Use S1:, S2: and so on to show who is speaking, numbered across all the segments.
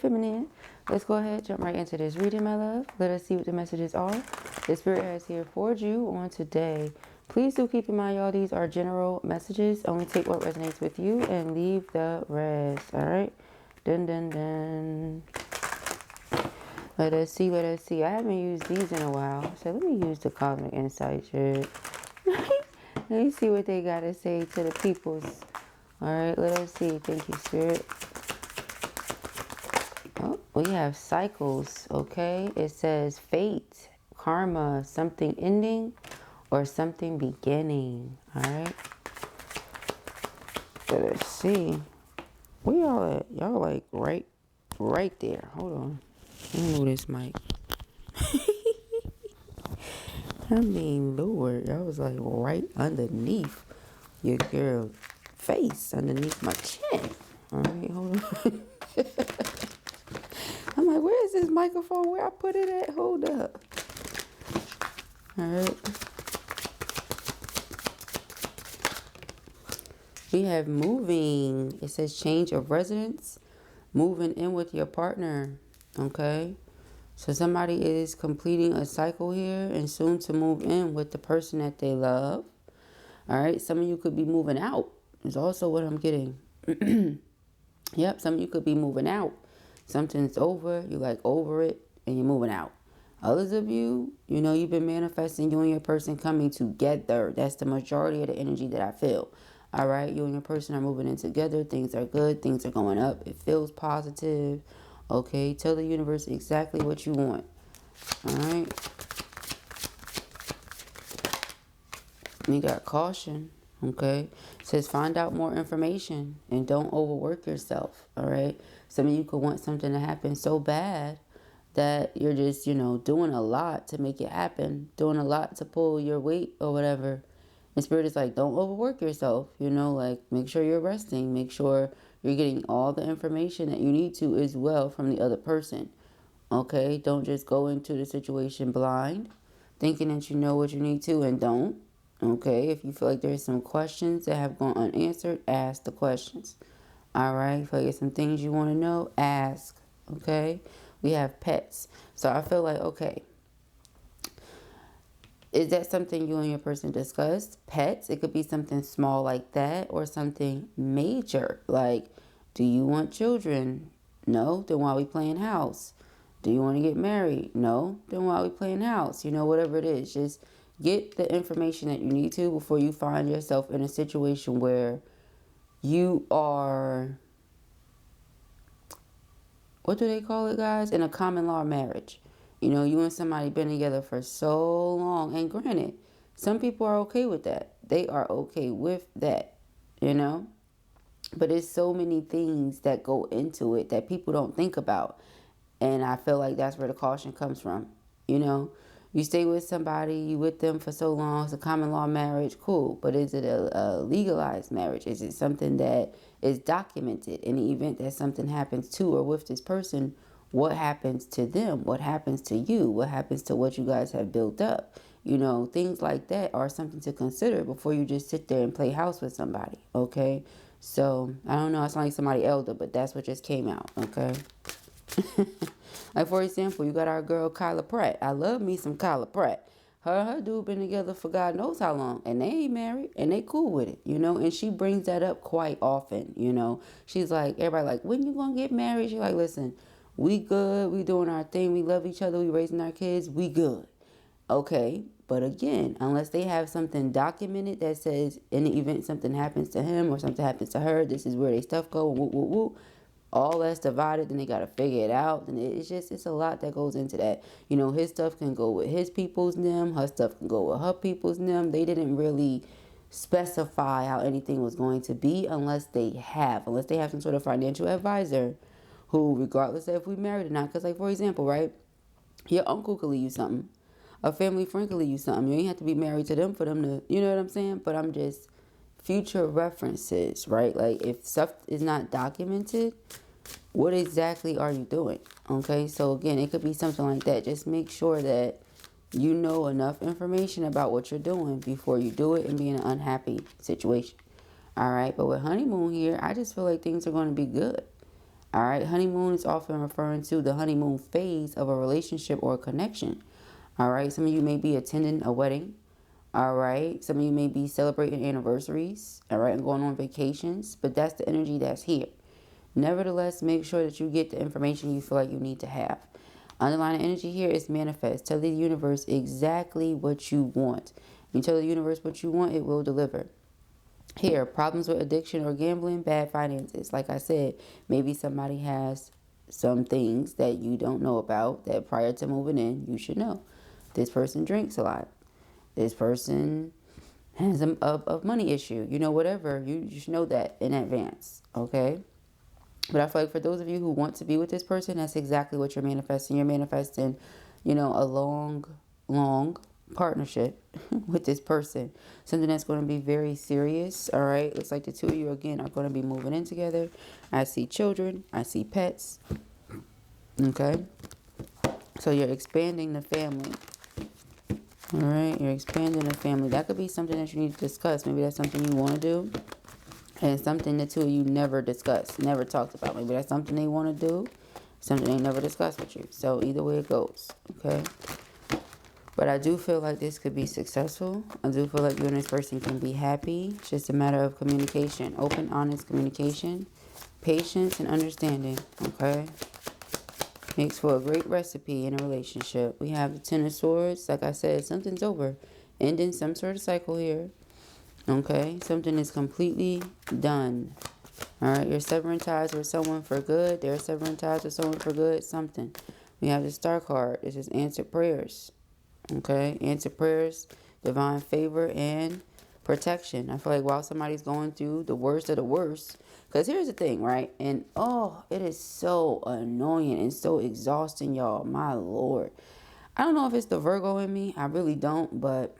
S1: feminine. Let's go ahead, jump right into this reading, my love. Let us see what the messages are the Spirit has here for you on today. Please do keep in mind, y'all, these are general messages. Only take what resonates with you and leave the rest. All right? Dun, dun, dun. Let us see, let us see. I haven't used these in a while, so let me use the Cosmic Insight shit. Let me see what they got to say to the peoples. All right, let us see. Thank you, Spirit. Oh, we have cycles, okay? It says fate, karma, something ending or something beginning. All right. Let us see. Where y'all at? Y'all like right there. Hold on. Let me move this mic. I mean, Lord, I was like right underneath your girl face, underneath my chin. All right, hold on. I'm like, where is this microphone? Where I put it at? Hold up. All right. We have moving. It says change of residence, moving in with your partner. Okay. So somebody is completing a cycle here and soon to move in with the person that they love. All right. Some of you could be moving out. Is also what I'm getting. Yep. Some of you could be moving out. Something's over. You're like over it and you're moving out. Others of you, you know, you've been manifesting you and your person coming together. That's the majority of the energy that I feel. All right. You and your person are moving in together. Things are good. Things are going up. It feels positive. Okay, tell the universe exactly what you want. All right. You got caution. Okay. It says find out more information and don't overwork yourself. All right. Some of you could want something to happen so bad that you're just, you know, doing a lot to make it happen. Doing a lot to pull your weight or whatever. And Spirit is like, don't overwork yourself. You know, like make sure you're resting. Make sure you're getting all the information that you need to as well from the other person. Okay? Don't just go into the situation blind, thinking that you know what you need to and don't. Okay? If you feel like there's some questions that have gone unanswered, ask the questions. All right? If you feel like there's some things you want to know, ask. Okay? We have pets. So I feel like, okay, is that something you and your person discussed? Pets? It could be something small like that or something major. Like, do you want children? No? Then why are we playing house? Do you want to get married? No? Then why are we playing house? You know, whatever it is. Just get the information that you need to before you find yourself in a situation where you are, what do they call it, guys? In a common law marriage. You know, you and somebody been together for so long. And granted, some people are okay with that. They are okay with that, you know. But there's so many things that go into it that people don't think about. And I feel like that's where the caution comes from. You know, you stay with somebody, you with them for so long. It's a common law marriage, cool. But is it a legalized marriage? Is it something that is documented? In the event that something happens to or with this person, what happens to them? What happens to you? What happens to what you guys have built up? You know, things like that are something to consider before you just sit there and play house with somebody, okay? So, I don't know, it's not like somebody elder, but that's what just came out, okay? Like, for example, you got our girl Kyla Pratt. I love me some Kyla Pratt. Her dude been together for God knows how long, and they ain't married, and they cool with it, you know. And she brings that up quite often, you know. She's like, everybody like, when you gonna get married? She's like, listen, we good, we doing our thing, we love each other, we raising our kids, we good. Okay, but again, unless they have something documented that says in the event something happens to him or something happens to her, this is where they stuff go, woo, woo, woo. All that's divided, then they got to figure it out. And it's a lot that goes into that. You know, his stuff can go with his people's them. Her stuff can go with her people's them. They didn't really specify how anything was going to be unless they have some sort of financial advisor who, regardless of if we married or not, because like, for example, right, your uncle could leave you something. A family friend could leave you something. You ain't have to be married to them for them to, you know what I'm saying? But I'm just, future references, right? Like, if stuff is not documented, what exactly are you doing? Okay, so again, it could be something like that. Just make sure that you know enough information about what you're doing before you do it and be in an unhappy situation. All right, but with honeymoon here, I just feel like things are going to be good. All right, honeymoon is often referring to the honeymoon phase of a relationship or a connection. All right, some of you may be attending a wedding. All right, some of you may be celebrating anniversaries. All right, and going on vacations, but that's the energy that's here. Nevertheless, make sure that you get the information you feel like you need to have. Underlying energy here is manifest. Tell the universe exactly what you want. You tell the universe what you want, it will deliver. Here, problems with addiction or gambling, bad finances. Like I said, maybe somebody has some things that you don't know about that prior to moving in, you should know. This person drinks a lot. This person has a money issue. You know, whatever. You should know that in advance, okay? But I feel like for those of you who want to be with this person, that's exactly what you're manifesting. You're manifesting, you know, a long partnership with this person. Something that's going to be very serious, all right? Looks like the two of you, again, are going to be moving in together. I see children. I see pets, okay? So you're expanding the family, all right? You're expanding the family. That could be something that you need to discuss. Maybe that's something you want to do. And something the two of you never discussed, never talked about. Maybe that's something they want to do, something they never discussed with you. So either way it goes, okay? But I do feel like this could be successful. I do feel like you and this person can be happy. It's just a matter of communication, open, honest communication, patience, and understanding, okay? Makes for a great recipe in a relationship. We have the Ten of Swords. Like I said, something's over. Ending some sort of cycle here. Okay, something is completely done. All right, you're severing ties with someone for good. They're severing ties with someone for good. Something. We have the Star card. This is answered prayers. Okay, answered prayers, divine favor, and protection. I feel like while somebody's going through the worst of the worst, because here's the thing, right? And oh, it is so annoying and so exhausting, y'all. My Lord. I don't know if it's the Virgo in me. I really don't, but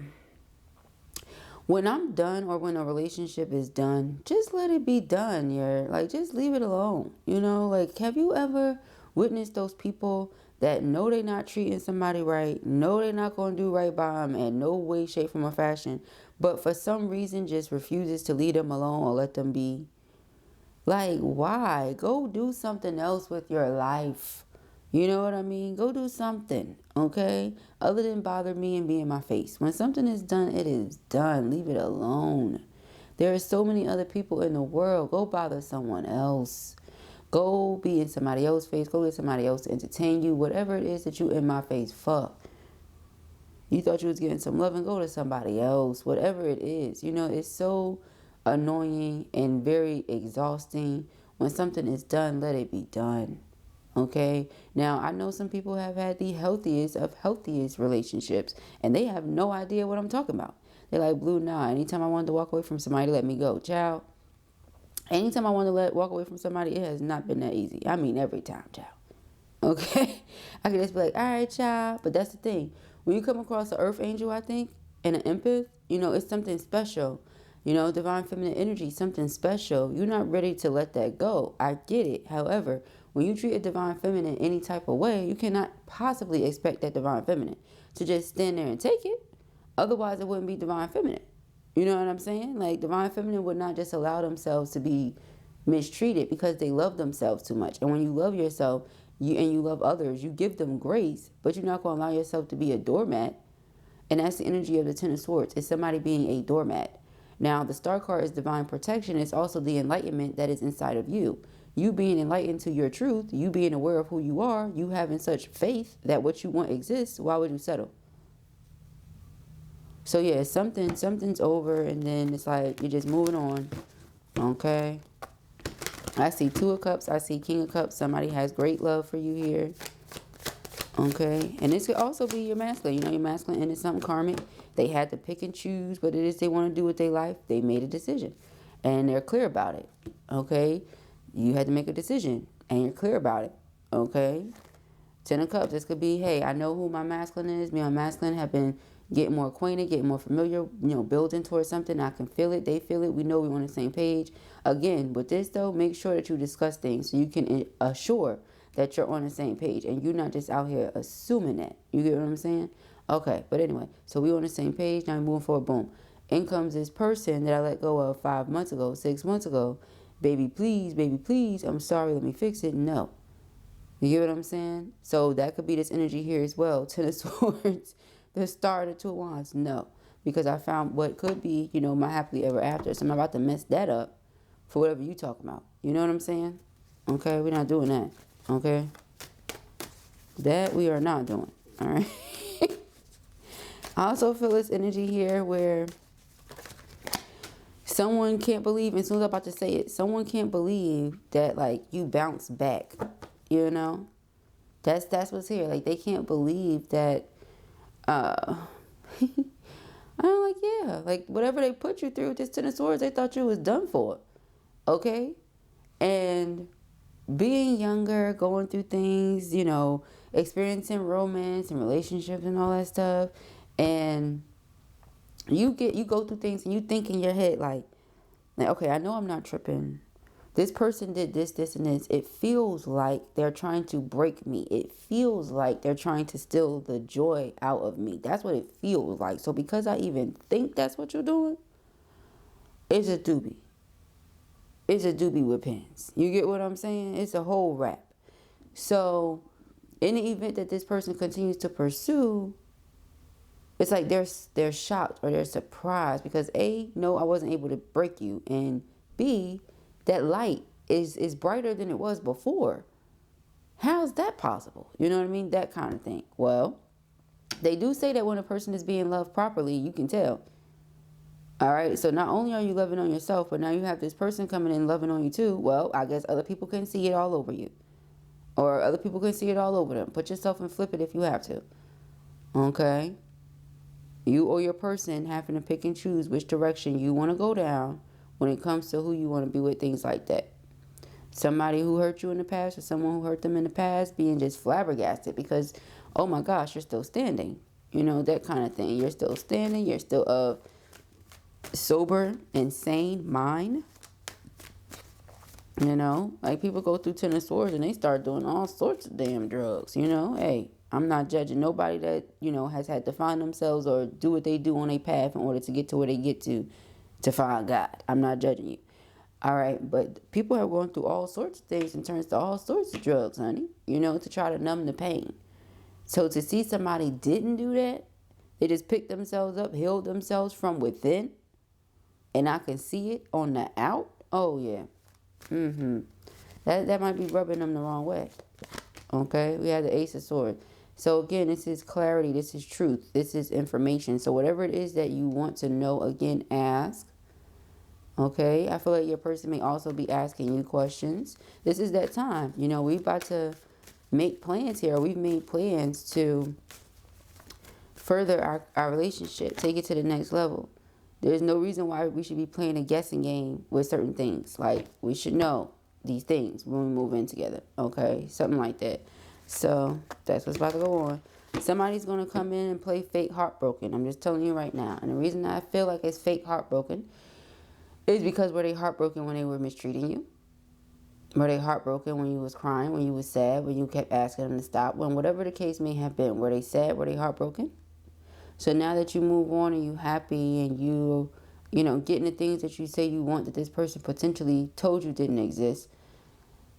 S1: when I'm done or when a relationship is done, just let it be done. Just leave it alone. You know, like, have you ever witnessed those people that know they're not treating somebody right, know they're not going to do right by them in no way, shape, form, or fashion, but for some reason just refuses to leave them alone or let them be? Like, why? Go do something else with your life. You know what I mean? Go do something, okay? Other than bother me and be in my face. When something is done, it is done. Leave it alone. There are so many other people in the world. Go bother someone else. Go be in somebody else's face. Go get somebody else to entertain you. Whatever it is that you in my face, fuck. You thought you was getting some love and go to somebody else. Whatever it is. You know, it's so annoying and very exhausting. When something is done, let it be done. Okay, now I know some people have had the healthiest of healthiest relationships and they have no idea what I'm talking about. They're like, Blue, nah, anytime I wanted to walk away from somebody, let me go. Child, anytime I want to walk away from somebody, it has not been that easy. I mean, every time, child. Okay, I can just be like, all right, child. But that's the thing. When you come across an earth angel, I think, and an empath, you know, it's something special. You know, divine feminine energy, something special. You're not ready to let that go. I get it. However, when you treat a divine feminine any type of way, you cannot possibly expect that divine feminine to just stand there and take it. Otherwise, it wouldn't be divine feminine. You know what I'm saying? Like, divine feminine would not just allow themselves to be mistreated because they love themselves too much. And when you love yourself and you love others, you give them grace, but you're not going to allow yourself to be a doormat. And that's the energy of the Ten of Swords. It's somebody being a doormat. Now, the Star card is divine protection. It's also the enlightenment that is inside of you. You being enlightened to your truth, you being aware of who you are, you having such faith that what you want exists, why would you settle? So yeah, something's over and then it's like you're just moving on. Okay. I see Two of Cups, I see King of Cups. Somebody has great love for you here. Okay. And this could also be your masculine. You know, your masculine ended something karmic. They had to pick and choose what it is they want to do with their life. They made a decision. And they're clear about it. Okay. You had to make a decision and you're clear about it, okay? Ten of Cups, this could be, hey, I know who my masculine is. Me and my masculine have been getting more acquainted, getting more familiar, you know, building towards something. I can feel it. They feel it. We know we're on the same page. Again, with this, though, make sure that you discuss things so you can assure that you're on the same page and you're not just out here assuming that. You get what I'm saying? Okay, but anyway, so we're on the same page. Now we're moving forward. Boom. In comes this person that I let go of 5 months ago, 6 months ago. baby, please, I'm sorry, let me fix it. No. You get what I'm saying? So that could be this energy here as well. Ten of Swords, the Star of the Two of Wands. No. Because I found what could be, you know, my happily ever after. So I'm about to mess that up for whatever you talking about. You know what I'm saying? Okay? We're not doing that. Okay? That we are not doing. All right? I also feel this energy here where someone can't believe, as soon as I'm about to say it, someone can't believe that, like, you bounce back. You know? That's what's here. Like, they can't believe that, I'm like, yeah. Like, whatever they put you through with this Ten of Swords, they thought you was done for. Okay? And being younger, going through things, you know, experiencing romance and relationships and all that stuff, and you go through things and you think in your head like, okay, I know I'm not tripping. This person did this, and this. It feels like they're trying to break me. It feels like they're trying to steal the joy out of me. That's what it feels like. So because I even think that's what you're doing, it's a doobie. It's a doobie with pins. You get what I'm saying? It's a whole wrap. So in the event that this person continues to pursue, it's like they're shocked or they're surprised because A, no, I wasn't able to break you, and B, that light is brighter than it was before. How's that possible? You know what I mean? That kind of thing. Well, they do say that when a person is being loved properly, you can tell. All right, so not only are you loving on yourself, but now you have this person coming in loving on you too. Well, I guess other people can see it all over you. Or other people can see it all over them. Put yourself and flip it if you have to. Okay? You or your person having to pick and choose which direction you want to go down when it comes to who you want to be with, things like that. Somebody who hurt you in the past or someone who hurt them in the past being just flabbergasted because, oh my gosh, you're still standing. You know, that kind of thing. You're still standing. You're still of sober and sane mind. You know, like people go through Ten of Swords and they start doing all sorts of damn drugs. You know, hey, I'm not judging nobody that, you know, has had to find themselves or do what they do on a path in order to get to where they get to find God. I'm not judging you. All right, but people have gone through all sorts of things and turns to all sorts of drugs, honey, you know, to try to numb the pain. So to see somebody didn't do that, they just picked themselves up, healed themselves from within, and I can see it on the out. Oh, yeah. That might be rubbing them the wrong way. Okay, we have the Ace of Swords. So again, this is clarity, this is truth, this is information. So whatever it is that you want to know, again, ask. Okay, I feel like your person may also be asking you questions. This is that time. You know, we're about to make plans here. We've made plans to further our relationship, take it to the next level. There's no reason why we should be playing a guessing game with certain things. Like, we should know these things when we move in together. Okay, something like that. So that's what's about to go on. Somebody's going to come in and play fake heartbroken. I'm just telling you right now. And the reason I feel like it's fake heartbroken is because were they heartbroken when they were mistreating you? Were they heartbroken when you was crying, when you was sad, when you kept asking them to stop? When whatever the case may have been, were they sad? Were they heartbroken? So now that you move on and you happy and you know, getting the things that you say you want that this person potentially told you didn't exist,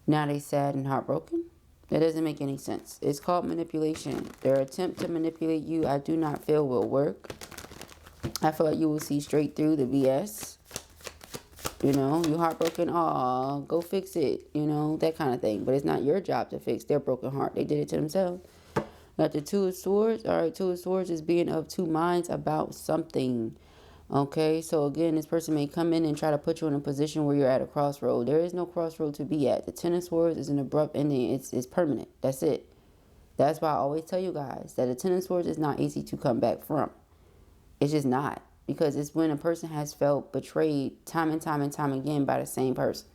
S1: now they sad and heartbroken? That doesn't make any sense. It's called manipulation. Their attempt to manipulate you, I do not feel will work. I feel like you will see straight through the BS. You know, you heartbroken, aw, go fix it. You know, that kind of thing. But it's not your job to fix their broken heart. They did it to themselves. Got the Two of Swords. All right, Two of Swords is being of two minds about something. Okay, so again, this person may come in and try to put you in a position where you're at a crossroad. There is no crossroad to be at. The Ten of Swords is an abrupt ending. It's permanent. That's it. That's why I always tell you guys that the Ten of Swords is not easy to come back from. It's just not. Because it's when a person has felt betrayed time and time and time again by the same person.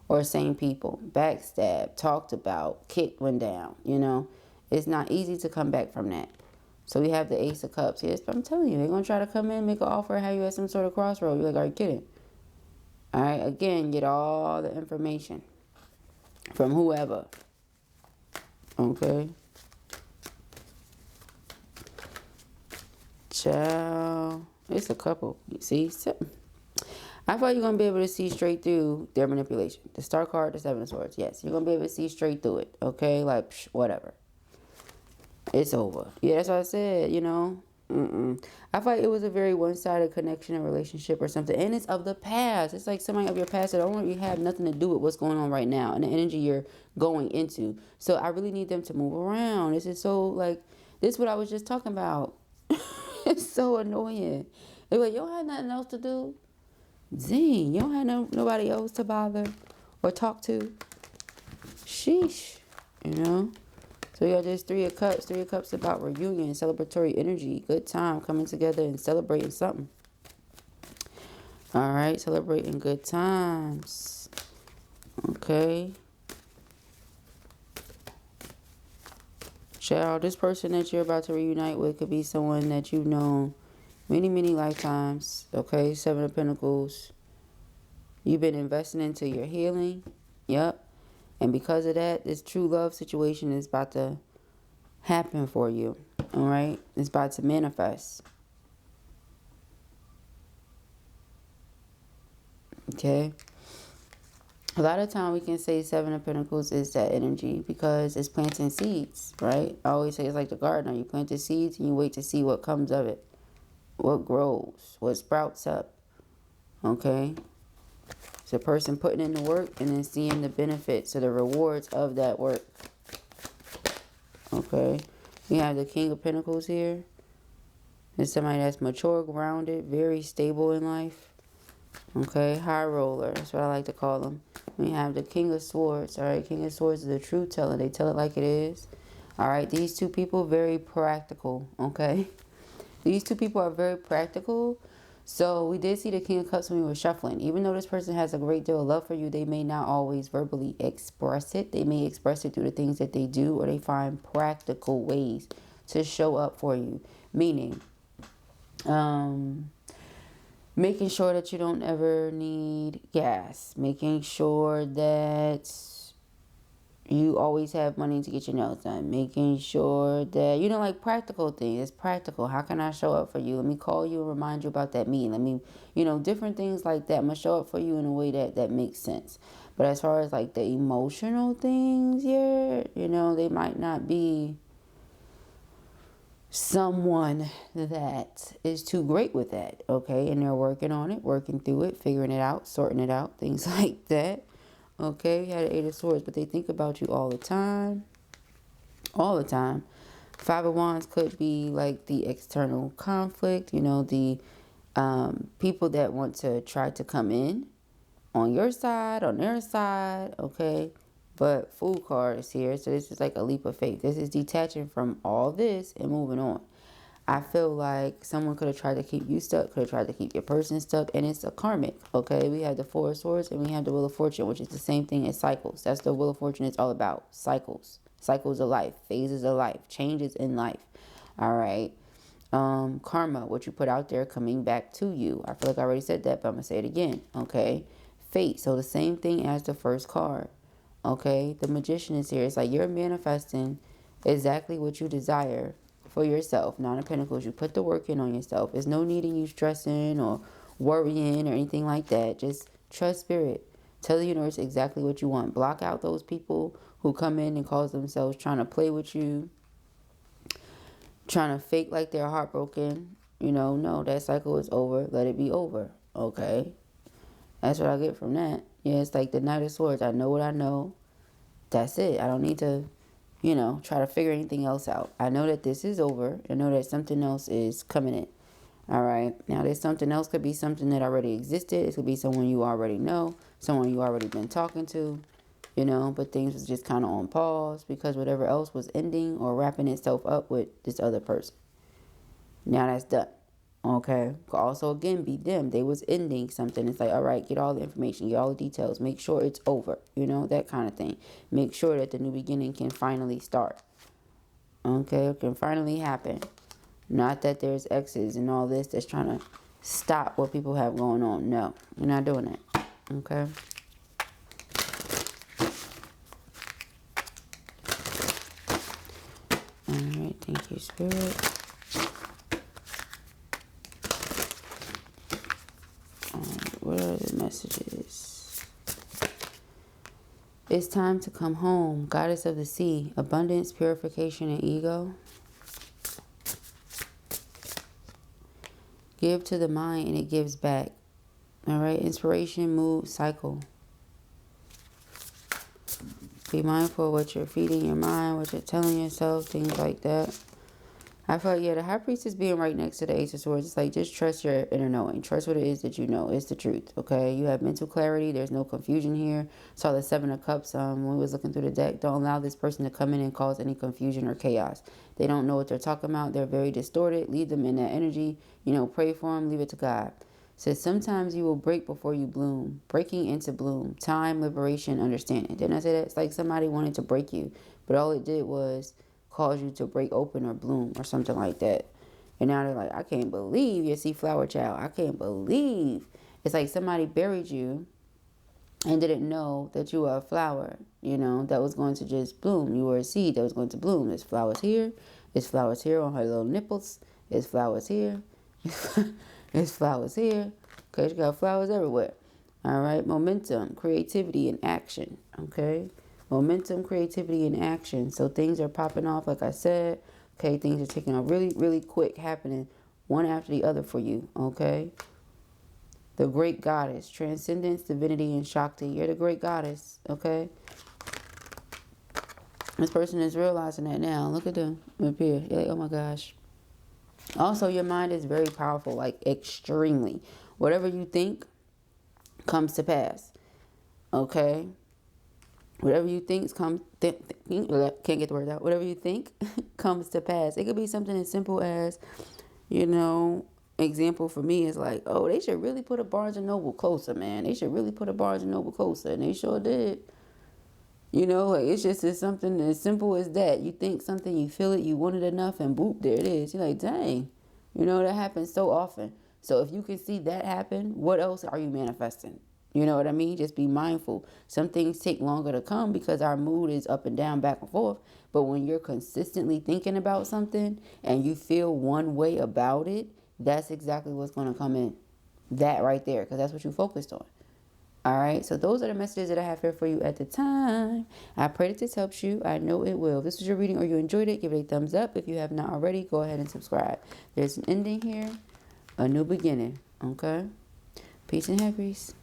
S1: Or same people. Backstabbed, talked about, kicked one down, you know. It's not easy to come back from that. So we have the Ace of Cups here. But I'm telling you, they're going to try to come in, make an offer, have you at some sort of crossroad. You're like, are you kidding? All right, again, get all the information from whoever. Okay? Ciao. It's a couple. You see? So, I feel like you're going to be able to see straight through their manipulation. The Star card, the Seven of Swords. Yes, you're going to be able to see straight through it. Okay? Like, psh, whatever. It's over. Yeah, that's what I said, you know. I feel like it was a very one-sided connection and relationship or something. And it's of the past. It's like somebody of your past that don't really have nothing to do with what's going on right now and the energy you're going into. So I really need them to move around. This is so like, this is what I was just talking about. It's so annoying. They're like, you don't have nothing else to do? Zing, you don't have nobody else to bother or talk to? Sheesh, you know? So we got this Three of Cups. Three of Cups about reunion, celebratory energy, good time, coming together and celebrating something. All right, celebrating good times. Okay. Child, this person that you're about to reunite with could be someone that you've known many, many lifetimes. Okay, Seven of Pentacles. You've been investing into your healing. Yep. And because of that, this true love situation is about to happen for you. All right? It's about to manifest. Okay? A lot of time we can say Seven of Pentacles is that energy because it's planting seeds, right? I always say it's like the gardener. You plant the seeds and you wait to see what comes of it. What grows. What sprouts up. Okay? It's a person putting in the work and then seeing the benefits or the rewards of that work. Okay. We have the King of Pentacles here. It's somebody that's mature, grounded, very stable in life. Okay. High roller. That's what I like to call them. We have the King of Swords. All right. King of Swords is a truth teller. They tell it like it is. All right. These two people, very practical. Okay. These two people are very practical. So we did see the King of Cups when we were shuffling. Even though this person has a great deal of love for you, they may not always verbally express it. They may express it through the things that they do, or they find practical ways to show up for you. Meaning, making sure that you don't ever need gas. Making sure that you always have money to get your nails done. Making sure that, you know, like practical things. It's practical. How can I show up for you? Let me call you and remind you about that meeting. Let me, you know, different things like that. I'm going to show up for you in a way that makes sense. But as far as like the emotional things, yeah, you know, they might not be someone that is too great with that, okay? And they're working on it, working through it, figuring it out, sorting it out, things like that. Okay, we had an Eight of Swords, but they think about you all the time. All the time. Five of Wands could be like the external conflict, you know, the people that want to try to come in on your side, on their side, okay? But Fool card is here, so this is like a leap of faith. This is detaching from all this and moving on. I feel like someone could have tried to keep you stuck, could have tried to keep your person stuck, and it's a karmic, okay? We have the Four of Swords and we have the Wheel of Fortune, which is the same thing as cycles. That's the Wheel of Fortune is all about. Cycles. Cycles of life. Phases of life. Changes in life. All right. Karma, what you put out there coming back to you. I feel like I already said that, but I'm going to say it again, okay? Fate. So the same thing as the first card, okay? The Magician is here. It's like you're manifesting exactly what you desire for yourself. Nine of Pentacles, you put the work in on yourself. There's no need in you stressing or worrying or anything like that. Just trust spirit. Tell the universe exactly what you want. Block out those people who come in and cause themselves trying to play with you, trying to fake like they're heartbroken. You know, no, that cycle is over. Let it be over. Okay. That's what I get from that. Yeah, it's like the Knight of Swords. I know what I know. That's it. I don't need to, you know, try to figure anything else out. I know that this is over. I know that something else is coming in. All right. Now, this something else could be something that already existed. It could be someone you already know, someone you already been talking to, you know, but things was just kind of on pause because whatever else was ending or wrapping itself up with this other person. Now that's done. Okay. Could also, again, be them. They was ending something. It's like, all right, get all the information, get all the details. Make sure it's over. You know, that kind of thing. Make sure that the new beginning can finally start. Okay. It can finally happen. Not that there's exes and all this that's trying to stop what people have going on. No, we're not doing that. Okay. All right. Thank you, Spirit. What are the messages? It's time to come home. Goddess of the sea. Abundance, purification, and ego. Give to the mind and it gives back. All right. Inspiration, mood, cycle. Be mindful of what you're feeding your mind, what you're telling yourself, things like that. I feel like, yeah, the High Priestess being right next to the Ace of Swords, it's like, just trust your inner knowing. Trust what it is that you know. It's the truth, okay? You have mental clarity. There's no confusion here. Saw the Seven of Cups when we was looking through the deck. Don't allow this person to come in and cause any confusion or chaos. They don't know what they're talking about. They're very distorted. Leave them in that energy. You know, pray for them. Leave it to God. Says, sometimes you will break before you bloom. Breaking into bloom. Time, liberation, understanding. Didn't I say that? It's like somebody wanted to break you, but all it did was cause you to break open or bloom or something like that. And now they're like, I can't believe you see flower child. I can't believe. It's like somebody buried you and didn't know that you were a flower, you know, that was going to just bloom. You were a seed that was going to bloom. There's flowers here. There's flowers here on her little nipples. There's flowers here. There's flowers here. Okay, she got flowers everywhere. All right, momentum, creativity, and action. Okay. Momentum, creativity, and action. So things are popping off, like I said. Okay, things are taking a really, really quick happening, one after the other for you. Okay. The great goddess, transcendence, divinity, and Shakti. You're the great goddess. Okay. This person is realizing that now. Look at them up here. You're like, oh my gosh. Also, your mind is very powerful, like extremely. Whatever you think comes to pass. Okay. Whatever you think comes, can't get the word out. Whatever you think comes to pass. It could be something as simple as, you know, example for me is like, oh, they should really put a Barnes and Noble closer, man. They should really put a Barnes and Noble closer, and they sure did. You know, like it's just something as simple as that. You think something, you feel it, you want it enough, and boop, there it is. You're like, dang, you know, that happens so often. So if you can see that happen, what else are you manifesting? You know what I mean? Just be mindful. Some things take longer to come because our mood is up and down, back and forth. But when you're consistently thinking about something and you feel one way about it, that's exactly what's going to come in. That right there, because that's what you focused on. All right, so those are the messages that I have here for you at the time. I pray that this helps you. I know it will. If this was your reading or you enjoyed it, give it a thumbs up. If you have not already, go ahead and subscribe. There's an ending here, a new beginning. Okay? Peace and happiness.